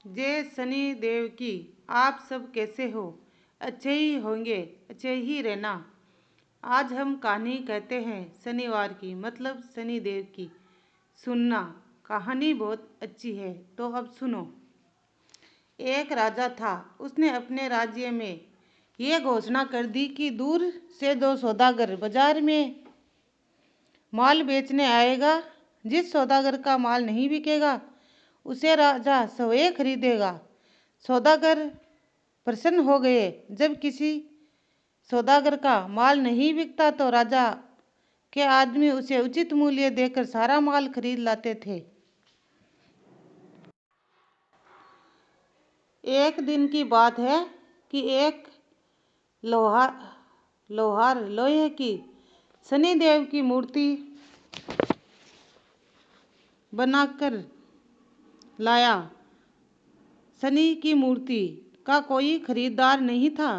जय शनि देव की। आप सब कैसे हो? अच्छे ही होंगे, अच्छे ही रहना। आज हम कहानी कहते हैं शनिवार की, मतलब शनि देव की। सुनना, कहानी बहुत अच्छी है, तो अब सुनो। एक राजा था। उसने अपने राज्य में ये घोषणा कर दी कि दूर से जो सौदागर बाजार में माल बेचने आएगा, जिस सौदागर का माल नहीं बिकेगा उसे राजा स्वयं खरीदेगा। सौदागर प्रसन्न हो गए। जब किसी सौदागर का माल नहीं बिकता तो राजा के आदमी उसे उचित मूल्य देकर सारा माल खरीद लाते थे। एक दिन की बात है कि एक लोहार लोहे की शनिदेव की मूर्ति बनाकर लाया। शनि की मूर्ति का कोई खरीदार नहीं था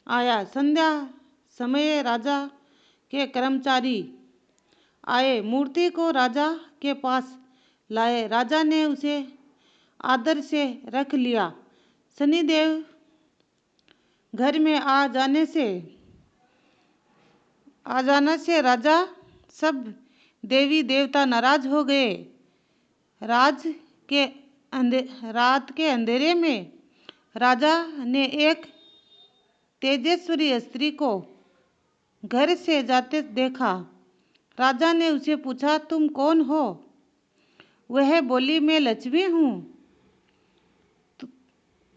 आया। संध्या समय राजा के कर्मचारी आए, मूर्ति को राजा के पास लाए। राजा ने उसे आदर से रख लिया। शनिदेव घर में आ जाने से राजा सब देवी देवता नाराज हो गए। रात के अंधेरे में राजा ने एक तेजस्वी स्त्री को घर से जाते देखा। राजा ने उसे पूछा, तुम कौन हो? वह बोली, मैं लक्ष्मी हूँ।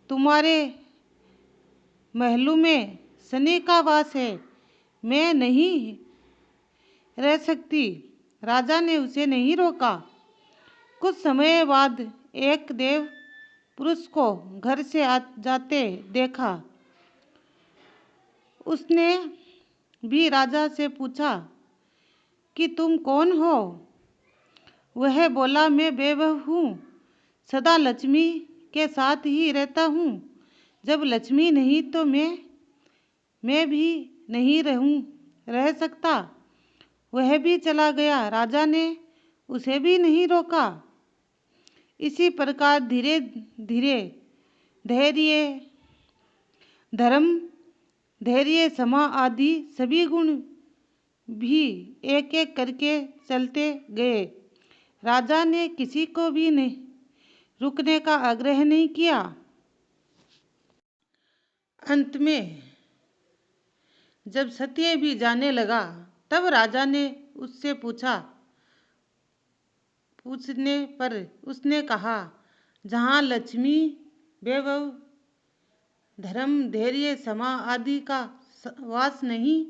तुम्हारे महलों में शनि का वास है, मैं नहीं रह सकती। राजा ने उसे नहीं रोका। कुछ समय बाद एक देव पुरुष को घर से जाते देखा। उसने भी राजा से पूछा कि तुम कौन हो? वह बोला, मैं बेवह हूँ, सदा लक्ष्मी के साथ ही रहता हूँ। जब लक्ष्मी नहीं तो मैं भी नहीं रह सकता। वह भी चला गया। राजा ने उसे भी नहीं रोका। इसी प्रकार धीरे धीरे धैर्य, क्षमा आदि सभी गुण भी एक एक करके चलते गए। राजा ने किसी को भी नहीं रुकने का आग्रह नहीं किया। अंत में जब सत्य भी जाने लगा, तब राजा ने उससे पूछने पर उसने कहा, जहाँ लक्ष्मी, वैभव, धर्म, धैर्य, क्षमा आदि का वास नहीं,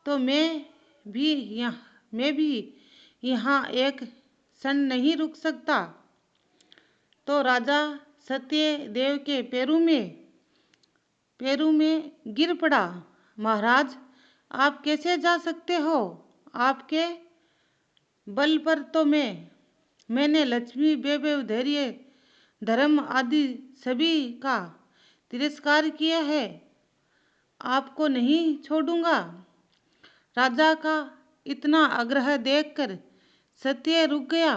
तो मैं भी यहाँ एक क्षण नहीं रुक सकता। तो राजा सत्य देव के पैरों में गिर पड़ा। महाराज, आप कैसे जा सकते हो? आपके बल पर तो मैंने लक्ष्मी, वैभव, धैर्य, धर्म आदि सभी का तिरस्कार किया है। आपको नहीं छोड़ूंगा। राजा का इतना आग्रह देखकर सत्य रुक गया।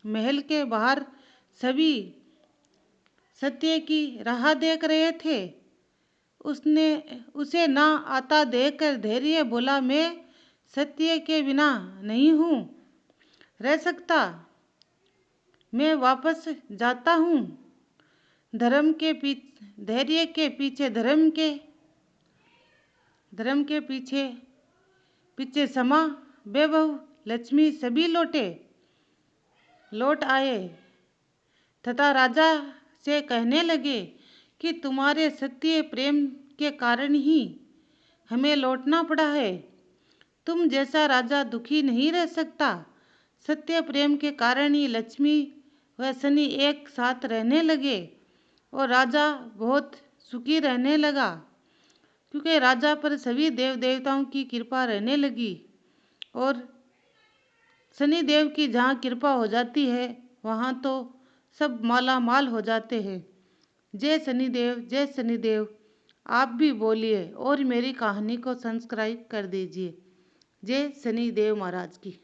महल के बाहर सभी सत्य की राह देख रहे थे। उसे ना आता देखकर धैर्य बोला, मैं सत्य के बिना नहीं रह सकता। मैं वापस जाता हूँ। धैर्य के पीछे धर्म के पीछे क्षमा, वैभव, लक्ष्मी सभी लौट आए तथा राजा से कहने लगे कि तुम्हारे सत्य प्रेम के कारण ही हमें लौटना पड़ा है। तुम जैसा राजा दुखी नहीं रह सकता। सत्य प्रेम के कारण ही लक्ष्मी व शनि एक साथ रहने लगे और राजा बहुत सुखी रहने लगा, क्योंकि राजा पर सभी देव देवताओं की कृपा रहने लगी। और शनि देव की जहाँ कृपा हो जाती है, वहाँ तो सब माला माल हो जाते हैं। जय शनिदेव, जय शनिदेव। आप भी बोलिए और मेरी कहानी को सब्सक्राइब कर दीजिए। जय शनिदेव महाराज की।